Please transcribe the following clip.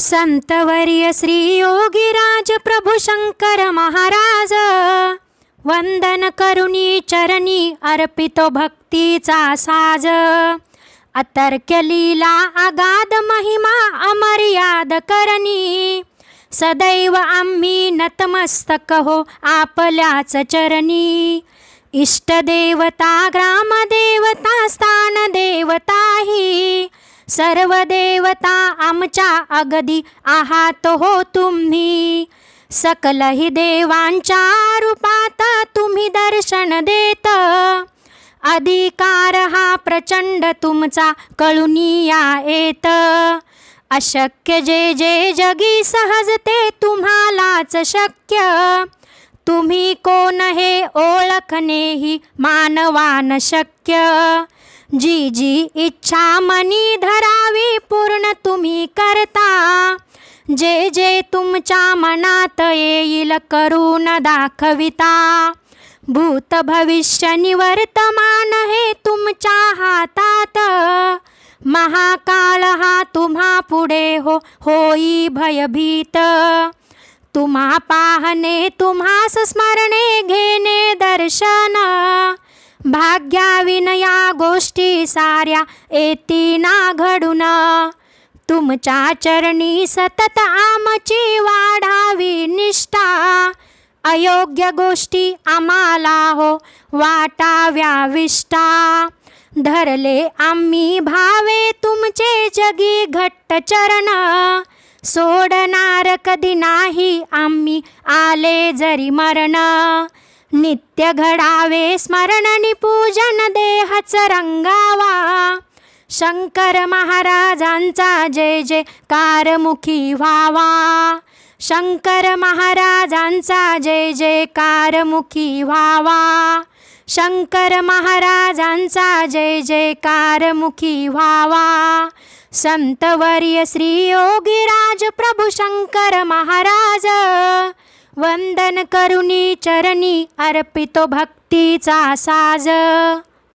संतवर्य श्री योगीराज प्रभु शंकर महाराज, वंदन करुणी चरणी अर्पितो भक्तीचा साज। अतर्क्य लीला अगाध महिमा अमर्याद करणी, सदैव आम्ही नतमस्तक हो आपल्याच चरणी। इष्टदेवता ग्रामदेवता स्थानदेवताही, सर्व देवता आमच्या अगदी आहात हो तुम्ही। सकलही देवांच्या रूपात तुम्ही दर्शन देत, अधिकार हा प्रचंड तुमचा कळुनिया येत। अशक्य जे जे जगी सहज ते तुम्हालाच शक्य, तुम्ही कोण हे ओळखणेही मानवान शक्य। जी जी इच्छा मनी धरावी पूर्ण तुम्ही करता, जे जे तुमच्या मनात येईल करून दाखविता। भूत भविष्य निवर्तमान हे तुमच्या हातात, महाकाल हा तुम्हा पुढे होई भयभीत। तुम्हा पाहणे तुम्हास स्मरणे घेणे दर्शन, भाग्याविनया गोष्टी साऱ्या येती ना घडून। तुमच्या चरणी सतत आमची वाढावी निष्ठा, अयोग्य गोष्टी आम्हाला हो वाटाव्या विष्टा। धरले आम्ही भावे तुमचे जगी घट्ट चरण, सोडणार कधी नाही आम्ही आले जरी मरण। नित्य घडावे स्मरण नि पूजन देहच रंगावा, शंकर महाराजांचा जय जयकार मुखी व्हावा। शंकर महाराजांचा जय जयकार मुखी व्हावा, शंकर महाराजांचा जय जयकार मुखी व्हावा। संतवर्य श्री योगीराज प्रभु शंकर महाराज, वंदन करुणी चरणी अर्पितो भक्तीचा साज।